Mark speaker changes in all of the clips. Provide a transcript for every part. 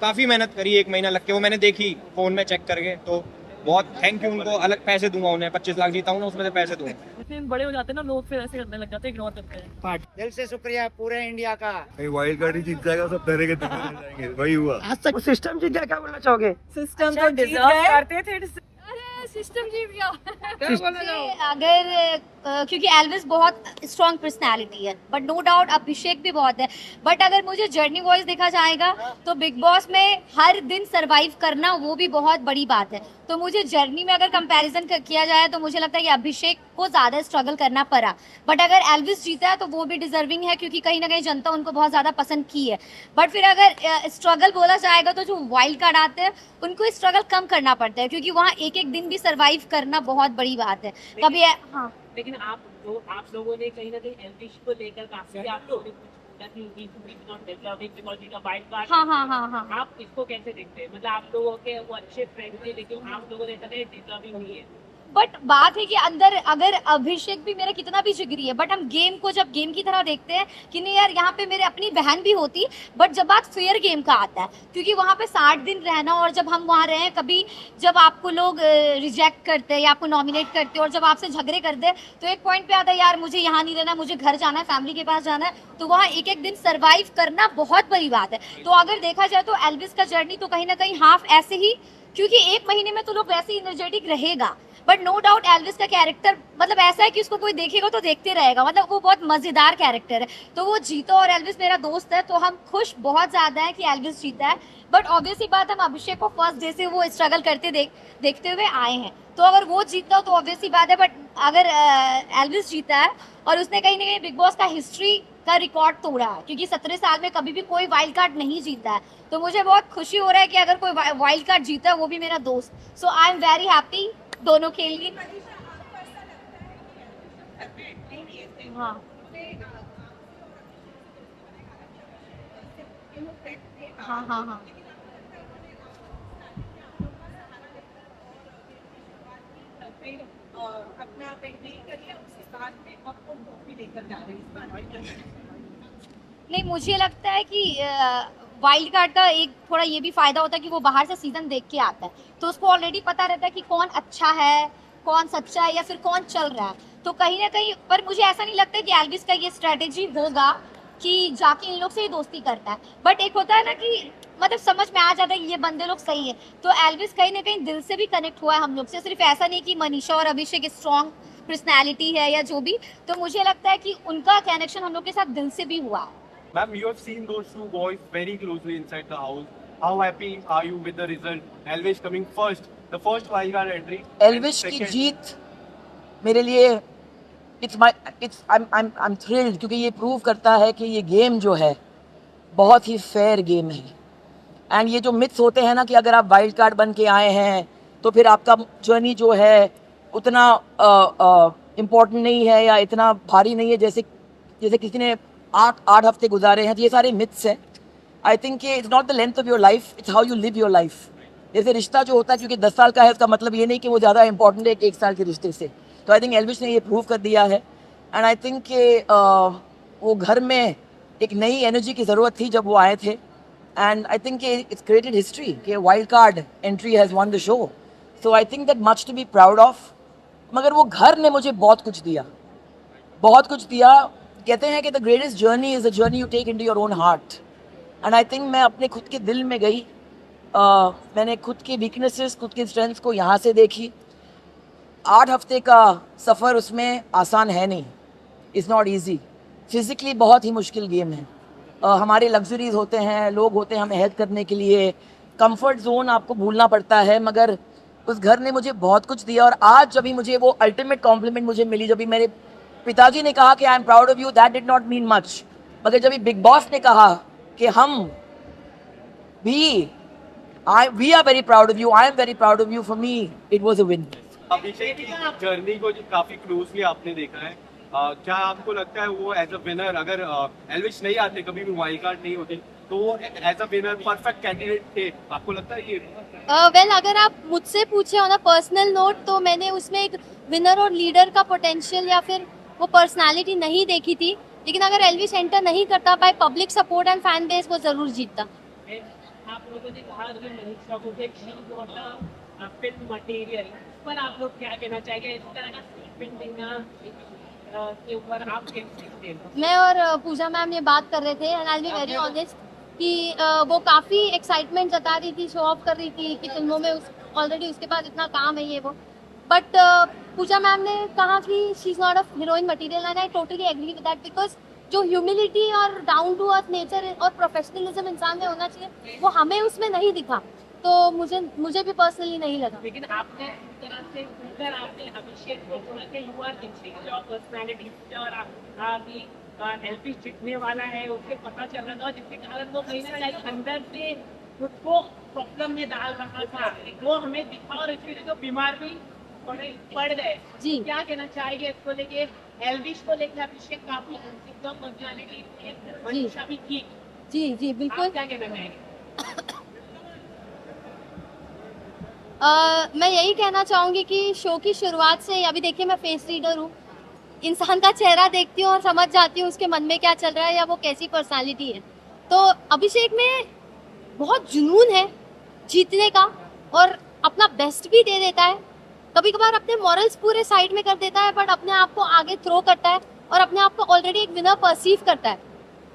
Speaker 1: काफ़ी मेहनत करी, 1 महीना लग के वो मैंने देखी फ़ोन में चेक करके, तो बहुत थैंक यू उनको, अलग पैसे दूंगा उन्हें, 25 लाख जीता हूँ ना उसमें से पैसे दूंगा।
Speaker 2: इतने बड़े हो जाते हैं ना लोग, फिर ऐसे करने लग जाते हैं, इग्नोर करते हैं।
Speaker 3: दिल से शुक्रिया पूरे इंडिया का।
Speaker 4: वाइल्ड कार्ड ही जीत जाएगा, सब तरह के तरह रह जाएंगे, वही हुआ।
Speaker 3: आज तक सिस्टम जीत गया, क्या बोलना चाहोगे?
Speaker 2: सिस्टम तो डिजर्व करते थे।
Speaker 5: अरे सिस्टम जीत गया।
Speaker 2: क्या बोलना चाहोगे?
Speaker 5: अगर क्योंकि एल्विस बहुत स्ट्रॉन्ग पर्सनालिटी है, बट नो डाउट अभिषेक भी बहुत है। बट अगर मुझे जर्नी वॉइस देखा जाएगा तो बिग बॉस में हर दिन सरवाइव करना वो भी बहुत बड़ी बात है। तो मुझे जर्नी में अगर कंपैरिजन किया जाए तो मुझे लगता है कि अभिषेक को ज्यादा स्ट्रगल करना पड़ा। बट अगर एल्विस जीता है तो वो भी डिजर्विंग है, क्योंकि कहीं ना कहीं जनता उनको बहुत ज्यादा पसंद की है। बट फिर अगर स्ट्रगल बोला जाएगा तो जो वाइल्ड कार्ड आते हैं उनको स्ट्रगल कम करना पड़ता है, क्योंकि वहाँ एक एक दिन भी सर्वाइव करना बहुत बड़ी बात है। कभी हाँ,
Speaker 2: लेकिन आप लोगों ने कहीं ना कहीं एल्विश को लेकर काफी आप लोगों ने कुछ बोला कि he is not deserving because he's a wild card।
Speaker 5: हाँ।
Speaker 2: आप इसको कैसे देखते हैं? मतलब आप लोगों के वो अच्छे फ्रेंड थे, लेकिन आप लोगों ने कहा डिजर्विंग नहीं है।
Speaker 5: बट बात है कि अंदर अगर अभिषेक भी मेरा कितना भी जिगरी है, बट हम गेम को जब गेम की तरह देखते हैं कि नहीं यार, यहाँ पे मेरे अपनी बहन भी होती। बट जब बात फेयर गेम का आता है, क्योंकि वहाँ पे 60 दिन रहना, और जब हम वहाँ रहे कभी, जब आपको लोग रिजेक्ट करते हैं या आपको नॉमिनेट करते हैं और जब आपसे झगड़े करते हैं, तो एक पॉइंट पे आता है यार मुझे यहाँ नहीं रहना, मुझे घर जाना है, फैमिली के पास जाना है। तो वहाँ एक एक दिन सर्वाइव करना बहुत बड़ी बात है। तो अगर देखा जाए तो एल्विस का जर्नी तो कहीं ना कहीं हाफ ऐसे ही, क्योंकि 1 महीने में तो लोग वैसे ही एनर्जेटिक रहेगा। बट नो डाउट एल्विस का कैरेक्टर मतलब ऐसा है कि उसको कोई देखेगा तो देखते रहेगा, मतलब वो बहुत मजेदार कैरेक्टर है। तो वो जीता, और एल्विस मेरा दोस्त है, तो हम खुश बहुत ज्यादा है कि एल्विस जीता है। बट ऑब्वियसली बात, हम अभिषेक को फर्स्ट डे से वो स्ट्रगल करते देखते हुए आए हैं, तो अगर वो जीता तो ऑब्वियसली बात है। बट अगर एल्विस जीता है और उसने कहीं ना कहीं बिग बॉस का हिस्ट्री का रिकॉर्ड तोड़ा है, क्योंकि 17 साल में कभी भी कोई वाइल्ड कार्ड नहीं जीता है, तो मुझे बहुत खुशी हो रहा है कि अगर कोई वाइल्ड कार्ड जीता है वो भी मेरा दोस्त। सो आई एम वेरी हैप्पी दोनों के लिए। हाँ हाँ।
Speaker 2: अपना करिए उसके साथ में आपको भी लेकर जा रहे हैं।
Speaker 5: नहीं, मुझे लगता है कि वाइल्ड कार्ड का एक थोड़ा ये भी फायदा होता है कि वो बाहर से सीजन देख के आता है, तो उसको ऑलरेडी पता रहता है कि कौन अच्छा है, कौन सच्चा है, या फिर कौन चल रहा है। तो कहीं ना कहीं, पर मुझे ऐसा नहीं लगता कि एल्विस का ये स्ट्रेटेजी होगा कि जाके इन लोग से ही दोस्ती करता है। बट एक होता है ना कि मतलब समझ में आ जाता है कि ये बंदे लोग सही है, तो एल्विस कहीं ना कहीं दिल से भी कनेक्ट हुआ है हम लोग से। सिर्फ ऐसा नहीं कि मनीषा और अभिषेक स्ट्रॉन्ग पर्सनैलिटी है या जो भी, तो मुझे लगता है कि उनका कनेक्शन हम लोग के साथ दिल से भी हुआ है।
Speaker 4: Ma'am, you have seen those two boys very closely inside the house. How happy are you with the result? Elvish coming first, the first wild card entry.
Speaker 3: Elvish की जीत मेरे लिए I'm thrilled, क्योंकि ये प्रूव करता है कि ये गेम जो है बहुत ही फेयर गेम है। एंड ये जो मिथ्स होते हैं ना कि अगर आप वाइल्ड कार्ड बन के आए हैं तो फिर आपका जर्नी जो है उतना इम्पोर्टेंट नहीं है या इतना भारी नहीं है, जैसे किसी ने 8 हफ्ते गुजारे हैं, तो ये सारे मिथ्स हैं। आई think it's not the length of your life, it's how you live your life. जैसे रिश्ता जो होता है, क्योंकि 10 साल का है उसका मतलब ये नहीं कि वो ज़्यादा इंपॉर्टेंट है 1 साल के रिश्ते से। तो आई थिंक एल्विश ने ये प्रूव कर दिया है। एंड आई थिंक वो घर में एक नई एनर्जी की ज़रूरत थी जब वो आए थे। And I think it's created history कि wild card entry has won the show. So I think that much to be proud of. मगर वो घर ने मुझे बहुत कुछ दिया, बहुत कुछ दिया। कहते हैं कि the greatest journey is the journey you take into your own heart. And I think मैं अपने खुद के दिल में गई। मैंने खुद के वीकनेसेस, खुद के स्ट्रेंथ्स को यहाँ से देखी। 8 हफ्ते का सफ़र उसमें आसान है नहीं, इज़ नॉट ईजी। फिज़िकली बहुत ही मुश्किल गेम है। हमारे लग्जरीज होते हैं, लोग होते हैं हमें हेल्प करने के लिए, कंफर्ट जोन आपको भूलना पड़ता है। मगर उस घर ने मुझे बहुत कुछ दिया। और आज जब भी मुझे वो अल्टीमेट कॉम्प्लीमेंट मुझे मिली, जब भी मेरे पिताजी ने कहा कि I am proud of you, that did not mean much. मगर जब भी बिग बॉस ने कहा कि we are very proud of you, I am very proud of you, for me it was a win.
Speaker 4: Abhishek की जर्नी को जो काफी क्लोजली आपने देखा है, क्या आपको लगता है वो एज अ विनर, अगर एल्विश नहीं आते, कभी भी वाइल्ड कार्ड नहीं होते, तो वो as a winner perfect candidate थे? आपको लगता है ये?
Speaker 5: वेल अगर आप मुझसे पूछे ऑन अ पर्सनल नोट, तो मैंने उसमें एक विनर और लीडर का पोटेंशियल या फिर वो पर्सनालिटी नहीं देखी थी। लेकिन अगर एल्विश एंटर नहीं करता, by public support and fan base वो जरूर जीतता।
Speaker 2: आप लोगों ने कहा कि मनीषा को फिल्म मटेरियल पर आप लोग क्या कहना चाहेंगे? इस तरह का स्टेटमेंट देना के ऊपर आप कैसे देखते हैं?
Speaker 5: मैं और पूजा मैम ये बात कर रहे थे and I be very honest कि वो काफ़ी एक्साइटमेंट जता रही थी, शो ऑफ कर रही थी कि फिल्मों में ऑलरेडी उसके पास इतना काम है ये वो, बट पूजा मैम ने कहा कि she is not a heroine material and I totally agree with that because जो ह्यूमिलिटी और डाउन टू अर्थ नेचर और प्रोफेशनलिज्म इंसान में होना चाहिए वो हमें उसमें नहीं दिखा, तो मुझे भी पर्सनली नहीं लगा।
Speaker 2: लेकिन आपने इस तरह से सुनकर आपने अभिषेक को थोड़ा सा युवा जो पर्सनालिटी और अभी एलपी जीतने वाला है उससे पता चल रहा था, जिसके कारण वो कहीं ना कहीं अंदर से खुद को प्रॉब्लम में डाल रहा था, वो हमें दिखा और इसके लिए तो बीमार भी पड़ गए।
Speaker 5: जी।
Speaker 2: क्या कहना चाहिए इसको लेके? एल्विश को लेकर अभिषेक काफी एकदम पर्सनालिटी मनीषा भी थी।
Speaker 5: जी जी बिल्कुल।
Speaker 2: आप क्या कहना चाहेंगे?
Speaker 5: मैं यही कहना चाहूँगी कि शो की शुरुआत से अभी देखिए मैं फेस रीडर हूँ, इंसान का चेहरा देखती हूँ और समझ जाती हूँ उसके मन में क्या चल रहा है या वो कैसी पर्सनालिटी है। तो अभिषेक में बहुत जुनून है जीतने का और अपना बेस्ट भी दे देता है, कभी कभार अपने मॉरल्स पूरे साइड में कर देता है बट अपने आप को आगे थ्रो करता है और अपने आप को ऑलरेडी एक विनर परसीव करता है।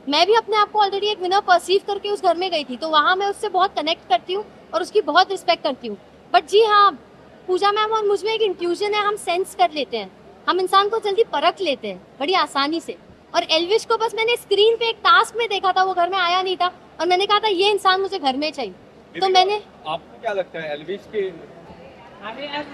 Speaker 5: मैं भी अपने आप को ऑलरेडी एक विनर परसीव करके उस घर में गई थी, तो वहाँ मैं उससे बहुत कनेक्ट करती हूँ और उसकी बहुत रिस्पेक्ट करती हूँ। बट जी हाँ, पूजा मैम और मुझ में एक इंट्यूजन है, हम सेंस कर लेते हैं, हम इंसान को जल्दी परख लेते हैं बड़ी आसानी से। और एल्विश को बस मैंने स्क्रीन पे एक टास्क में देखा था, वो घर में आया नहीं था और मैंने कहा था ये इंसान मुझे घर में चाहिए, तो मैंने।
Speaker 4: आपको क्या लगता है एल्विश के
Speaker 2: अरे यार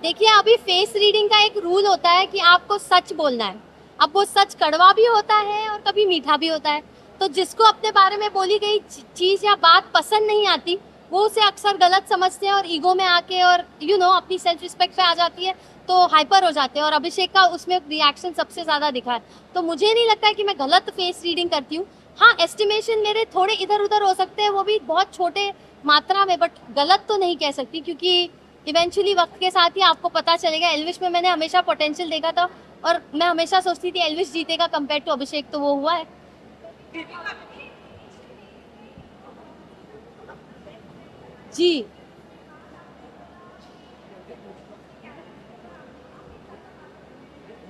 Speaker 5: देखिए अभी फेस रीडिंग का एक रूल होता है कि आपको सच बोलना है, अब वो सच कड़वा भी होता है और कभी मीठा भी होता है, तो जिसको अपने बारे में बोली गई चीज या बात पसंद नहीं आती वो उसे अक्सर गलत समझते हैं और ईगो में आके और अपनी सेल्फ रिस्पेक्ट पे आ जाती है तो हाइपर हो जाते हैं, और अभिषेक का उसमें रिएक्शन सबसे ज्यादा दिखा है। तो मुझे नहीं लगता है कि मैं गलत फेस रीडिंग करती हूँ। हाँ, एस्टिमेशन मेरे थोड़े इधर उधर हो सकते हैं, वो भी बहुत छोटे मात्रा में, बट गलत तो नहीं कह सकती क्योंकि इवेंचुअली वक्त के साथ ही आपको पता चलेगा। एल्विश में मैंने हमेशा पोटेंशियल देखा था और मैं हमेशा सोचती थी एल्विश जीतेगा कंपेयर टू अभिषेक, तो वो हुआ है। जी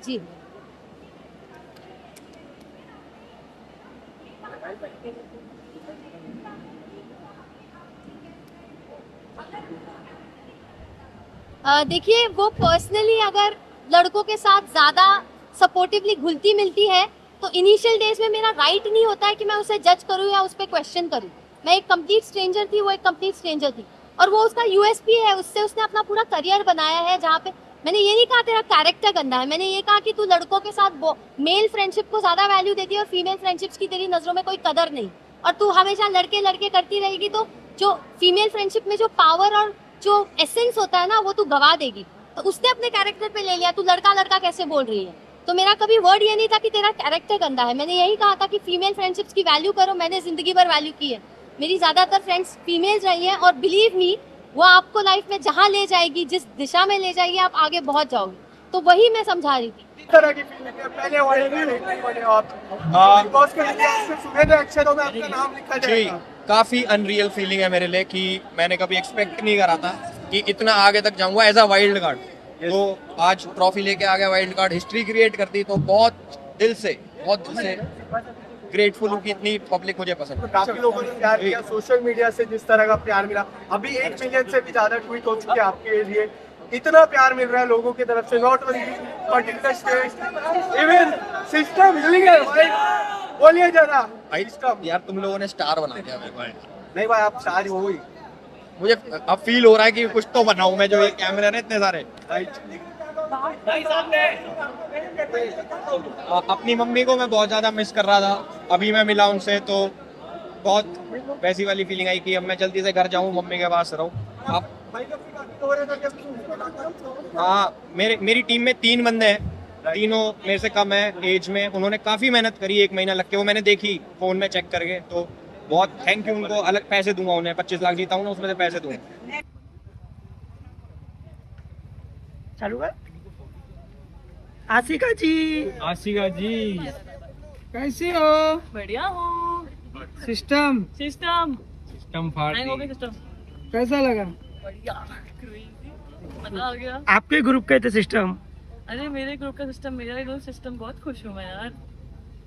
Speaker 5: जी देखिए वो पर्सनली अगर लड़कों के साथ ज्यादा सपोर्टिवली घुलती मिलती है तो इनिशियल डेज में मेरा राइट नहीं होता है कि मैं उसे जज करूं या उस पर क्वेश्चन करूं। मैं एक कंप्लीट स्ट्रेंजर थी, वो एक कंप्लीट स्ट्रेंजर थी, और वो उसका यूएसपी है, उससे उसने अपना पूरा करियर बनाया है। जहाँ पे मैंने ये नहीं कहा तेरा कैरेक्टर गंदा है, मैंने ये कहा कि तू लड़कों के साथ मेल फ्रेंडशिप को ज्यादा वैल्यू देती है और फीमेल फ्रेंडशिप्स की तेरी नजरों में कोई कदर नहीं, और तू हमेशा लड़के लड़के करती रहेगी तो जो फीमेल फ्रेंडशिप में जो पावर और जो एसेंस होता है ना वो तू गवा देगी। तो उसने अपने कैरेक्टर पे ले लिया, तू लड़का लड़का कैसे बोल रही है। तो मेरा कभी वर्ड ये नहीं था कि तेरा कैरेक्टर गंदा है, मैंने यही कहा था कि फीमेल फ्रेंडशिप्स की वैल्यू करो। मैंने जिंदगी भर वैल्यू की है, मेरी ज्यादातर फ्रेंड्स फीमेल्स रही हैं, और बिलीव मी वो आपको लाइफ में जहाँ ले जाएगी, जिस दिशा में ले जाएगी, आप आगे बहुत जाओगे। तो वही मैं समझा रही थी।
Speaker 4: इस तरह की फीलिंग है पहले वाले में नहीं बने आप बिग बॉस के इतिहास में सुने थे अक्षरों में अपना नाम लिखा
Speaker 1: जी,
Speaker 4: जाएगा।
Speaker 1: काफी अनरियल फीलिंग है मेरे लिए कि मैंने कभी एक्सपेक्ट नहीं करा था कि इतना आगे तक जाऊंगा एज अ वाइल्ड कार्ड। तो आज ट्रॉफी लेके आ गया, वाइल्ड कार्ड हिस्ट्री क्रिएट कर दी, तो बहुत दिल से ग्रेटफुल हूँ कि इतनी पब्लिक मुझे पसंद है।
Speaker 4: काफी लोगों ने प्यार किया, सोशल मीडिया से जिस तरह का प्यार मिला, अभी 1 मिलियन से भी ज्यादा ट्वीट हो चुके हैं आपके लिए। इतना प्यार मिल रहा है लोगों की तरफ से, not only but in the state even system healing है भाई। बोलिए जरा सिस्टम।
Speaker 1: यार तुम लोगों ने स्टार बना दिया मेरे को।
Speaker 4: नहीं भाई आप सारी हो ही
Speaker 1: मुझे अब फील हो रहा है कि कुछ तो बनाऊं मैं, जो ये कैमरे हैं इतने सारे। अपनी मम्मी को मैं बहुत ज्यादा मिस कर रहा था, अभी मैं मिला उनसे तो बहुत वैसी वाली फीलिंग आई कि अब मैं जल्दी से घर जाऊं, मम्मी के पास रहूं। अब हाँ, मेरी टीम में 3 बंदे हैं, तीनों मेरे से कम है एज में। उन्होंने काफी मेहनत करी, 1 महीना लग के, वो मैंने देखी फोन में चेक करके, तो बहुत थैंक यू उनको। अलग पैसे दूंगा उन्हें, 25 लाख जीता हूँ ना, उसमें से पैसे दूंगा।
Speaker 3: चालू है। आशिका जी
Speaker 1: आशिका जी
Speaker 3: कैसे हो?
Speaker 2: बढ़िया हूँ।
Speaker 3: सिस्टम
Speaker 2: सिस्टम
Speaker 1: सिस्टम
Speaker 2: हैंग हो गया सिस्टम।
Speaker 3: कैसा लगा?
Speaker 2: बढ़िया क्रेजी मजा आ गया।
Speaker 3: आपके ग्रुप के थे सिस्टम?
Speaker 2: अरे मेरे ग्रुप का सिस्टम, मेरा ग्रुप सिस्टम बहुत खुश हूँ मैं यार।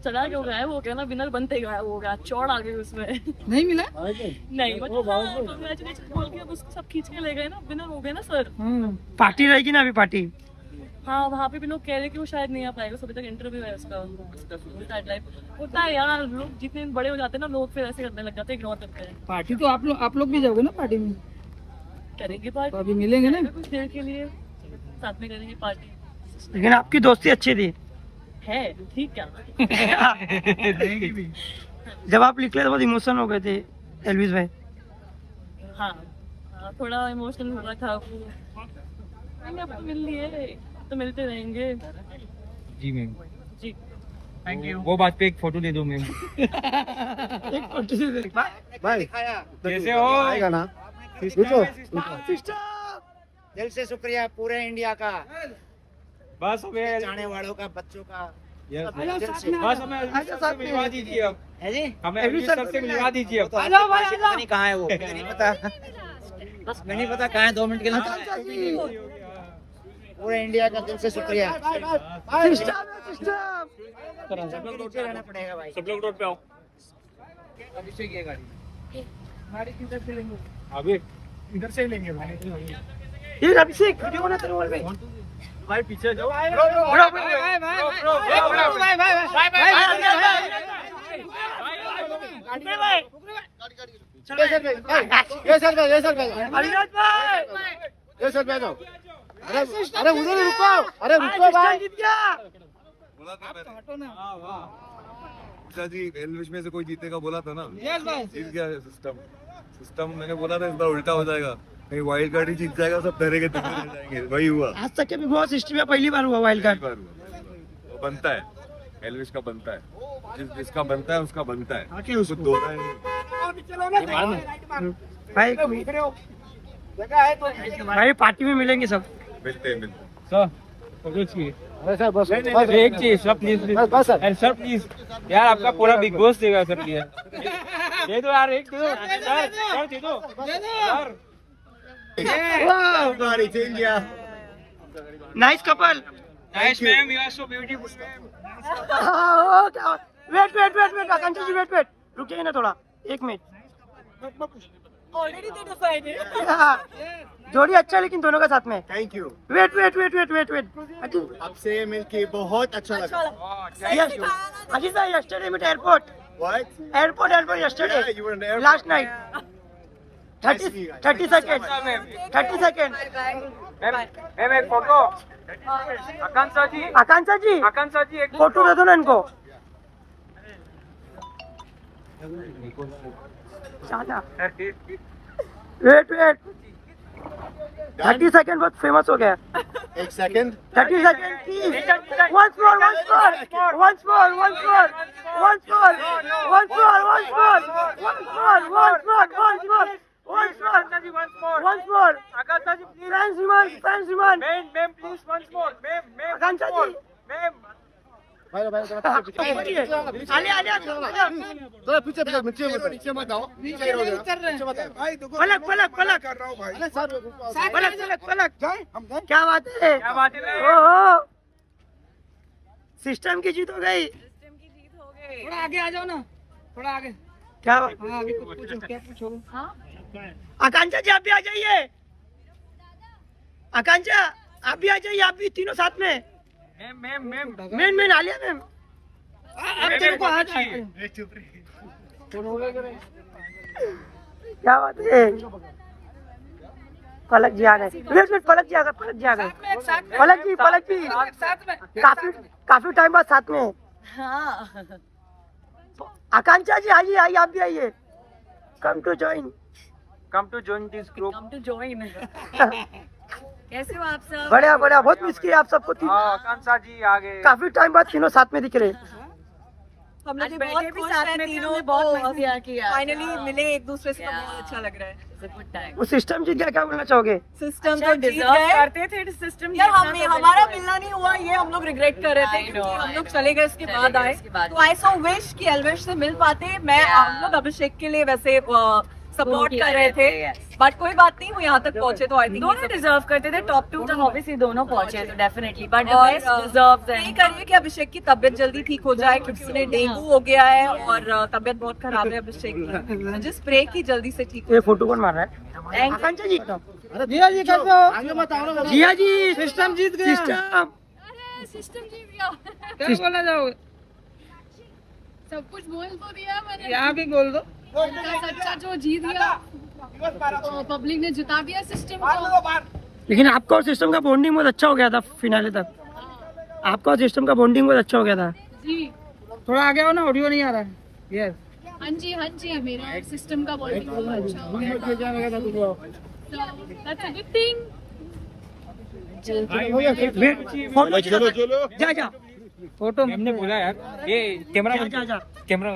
Speaker 2: चला क्यों गया है वो, क्या ना विनर बनते गया वो गया, चौड़ आ गई उसमें।
Speaker 3: नहीं मिला?
Speaker 2: नहीं मतलब congratulations बोल के अब उसको सब खींच के ले गए ना, विनर हो गए ना सर।
Speaker 3: पार्टी रहेगी ना अभी पार्टी?
Speaker 2: हाँ वहाँ पे भी लोग कह रहे कि वो शायद नहीं आ पाएगा, अभी तक इंटरव्यू है उसका। होता है यार, लोग जितने बड़े हो जाते हैं ना लोग फिर ऐसे करने लग जाते हैं, इग्नोर करते हैं।
Speaker 3: पार्टी तो आप लोग भी जाओगे ना पार्टी में?
Speaker 2: करेंगे
Speaker 3: तो
Speaker 2: पार्टी
Speaker 3: अभी मिलेंगे ना?
Speaker 2: कुछ देर के लिए साथ में करेंगे पार्टी।
Speaker 3: लेकिन आपकी दोस्ती अच्छी थी।
Speaker 2: है ठीक क्या?
Speaker 3: जब आप निकले तो बहुत इमोशन हो गए थे एल्विस भाई।
Speaker 2: हाँ थोड़ा इमोशनल हो रहा था वो। आपको मिल लिए तो मिलते रहेंगे।
Speaker 1: जी मैम
Speaker 2: जी
Speaker 1: थैंक यू। वो बात पे एक फोटो दे दो मैम।
Speaker 3: एक फोटो से देख
Speaker 6: भाई
Speaker 1: कैसे हो?
Speaker 6: आएगा ना दिल से शुक्रिया पूरे इंडिया का,
Speaker 1: बस हमें
Speaker 6: जाने वालों का, बच्चों का।
Speaker 1: बस हमें एल्विस सर से मिलवा दीजिए अब।
Speaker 6: है जी?
Speaker 1: हमें एल्विस सर से मिलवा दीजिए अब।
Speaker 6: पता नहीं कहाँ है वो, मुझे नहीं पता, बस मैं नहीं पता कहाँ है। 2 मिनट के लिए पूरे इंडिया का दिल से शुक्रिया। नीचे रहना पड़ेगा भाई।
Speaker 1: सब लोग रोड पे आओ।
Speaker 6: अभिषेक ये गाड़ी
Speaker 1: अभी
Speaker 6: इधर से लेंगे भाई।
Speaker 3: ये अभिषेक वीडियो बना तेरे मोबाइल में।
Speaker 1: भाई पीछे जाओ।
Speaker 6: अरे उधर रुको, अरे रुको भाई।
Speaker 7: जी एल्विश में से कोई जीतेगा बोला था ना, जीत गया सिस्टम। मैंने बोला था इस बार उल्टा हो जाएगा, कहीं वाइल्ड कार्ड ही जीत जाएगा, सब डरे के रह जाएंगे। वही हुआ
Speaker 3: आज तक के भी बहुत हिस्ट्री में पहली बार हुआ वाइल्ड कार्ड।
Speaker 7: वो बनता है, एल्विश का बनता है, जिसका बनता है उसका बनता है, उसको दो
Speaker 3: भाई पार्टी में मिलेंगे सब।
Speaker 7: मिलते हैं।
Speaker 1: सर कुछ की
Speaker 6: अरे सर बस
Speaker 1: एक चीज सर प्लीज सर प्लीज यार, आपका पूरा बिग बॉस देगा सर प्लीज। दे दो यार, एक दे दो सर दे दो sir.
Speaker 3: Nice couple.
Speaker 1: Nice ma'am, you are so beautiful ma'am.
Speaker 3: Wait Akanksha ji wait रुकिए ना थोड़ा, 1 मिनट।
Speaker 2: ऑलरेडी तो डिसाइडेड।
Speaker 3: जोड़ी अच्छा है लेकिन दोनों का साथ में।
Speaker 6: Thank you.
Speaker 3: वेट
Speaker 6: आपसे मिलके बहुत अच्छा लगा।
Speaker 3: अजीत भाई yesterday meet airport yesterday
Speaker 6: Yeah, you were in the airport.
Speaker 3: last night 30 seconds
Speaker 1: ma'am एक फोटो। आकांक्षा जी एक
Speaker 3: फोटो दे दो ना इनको। वेट 30 सेकंड बहुत फेमस हो गया।
Speaker 6: 1 second.
Speaker 3: 30 second please. once more
Speaker 1: Akanksha ji please.
Speaker 3: fans demand
Speaker 1: ma'am please once more ma'am
Speaker 3: Akanksha ji
Speaker 1: ma'am.
Speaker 6: भाई
Speaker 3: आलिया
Speaker 6: थोड़ा पीछे नीचे मत आओ। नीचे हो गया भाई।
Speaker 3: पलक
Speaker 6: अरे सर
Speaker 3: पलक क्या बात है?
Speaker 1: क्या बात है?
Speaker 3: ओहो सिस्टम की जीत हो गई।
Speaker 2: थोड़ा आगे आ जाओ ना, थोड़ा आगे।
Speaker 3: क्या
Speaker 2: पूछो। हाँ
Speaker 3: आकांक्षा जी आप भी आ जाइए। आकांक्षा आप भी आ जाइए, आप भी तीनों साथ में।
Speaker 1: मैम
Speaker 3: मैन आलिया मैम
Speaker 1: अब तेरे को आ जाए।
Speaker 3: क्या बात है? पलक जी आ गए। वेट पलक जी आ गए। पलक जी काफी टाइम बाद साथ में।
Speaker 2: हाँ
Speaker 3: आकांक्षा जी आइए आप भी आइए। Come to join this group.
Speaker 2: Come to join. कैसे हो आप सब?
Speaker 3: बढ़िया बहुत मिस किया आप सबको।
Speaker 1: आकांक्षा जी आ गए।
Speaker 3: काफी टाइम बाद तीनों साथ में दिख रहे।
Speaker 8: हम लोग
Speaker 9: आज
Speaker 8: भी
Speaker 9: बैठे
Speaker 8: बहुत
Speaker 9: भी
Speaker 8: खुश
Speaker 9: साथ
Speaker 8: हैं
Speaker 9: में थे,
Speaker 8: तीनों
Speaker 9: हमने बहुत
Speaker 8: को
Speaker 9: मस्तियाँ किया।
Speaker 8: फाइनली मिले एक दूसरे से, तो
Speaker 9: Yeah.
Speaker 8: बहुत अच्छा लग रहा है।
Speaker 9: It's a good time.
Speaker 6: वो सिस्टम जीत गया, क्या बोलना चाहोगे?
Speaker 8: सिस्टम
Speaker 9: अच्छा,
Speaker 8: तो जीत
Speaker 9: deserve
Speaker 8: गए
Speaker 9: करते थे सिस्टम
Speaker 8: यार, हमारा मिलना नहीं हुआ, ये हम लोग रिग्रेट कर रहे थे
Speaker 9: I know,
Speaker 8: क्योंकि हम
Speaker 9: I
Speaker 8: लोग
Speaker 9: know.
Speaker 8: चले गए इसके
Speaker 9: चले
Speaker 8: बाद
Speaker 9: गए
Speaker 8: आए,
Speaker 9: इसके बाद
Speaker 8: तो आई सो विश कि एल्विश से मिल पाते। मैं
Speaker 9: Yeah.
Speaker 8: हम लोग अभिषेक के लिए वैसे सपोर्ट
Speaker 9: किया
Speaker 8: कर रहे थे,
Speaker 9: yes.
Speaker 8: बट कोई बात नहीं, वो यहाँ तक पहुंचे तो आई थिंक
Speaker 9: दोनों डिजर्व करते थे, टॉप 2 तक ऑब्वियसली दोनों पहुंचे तो डेफिनेटली, बट
Speaker 8: और
Speaker 9: बेस्ट डिजर्व्स
Speaker 8: यही करिए कि अभिषेक की तबीयत जल्दी ठीक हो जाए क्योंकि उन्हें डेंगू हो गया है और तबीयत बहुत खराब है अभिषेक की, जिस प्रे की जल्दी से ठीक हो
Speaker 6: ये फोटो कौन मार रहा है? आकांक्षा जी। जिया जी कैसे हो? जिया जी सिस्टम जीत गया।
Speaker 5: सिस्टम जीत गया।
Speaker 6: क्या बोलना चाहोगे?
Speaker 5: सब कुछ बोल तो दिया मैंने।
Speaker 6: यहाँ भी बोल दो।
Speaker 5: सच्चा जो जीत गया, तो पब्लिक ने जिता दिया सिस्टम को।
Speaker 6: लेकिन आपका और सिस्टम का बॉन्डिंग बहुत अच्छा हो गया था फिनाले तक। आपका और सिस्टम का बॉन्डिंग बहुत अच्छा हो गया था।
Speaker 5: जी
Speaker 6: थोड़ा आगे आओ ना, ऑडियो नहीं आ रहा है। यस।
Speaker 5: हाँ जी, मेरा और सिस्टम का बॉन्डिंग बहुत अच्छा हो गया। So, that's a good thing.
Speaker 6: जा जा। फोटो हमने बोला यार, ये कैमरा जा जा। कैमरा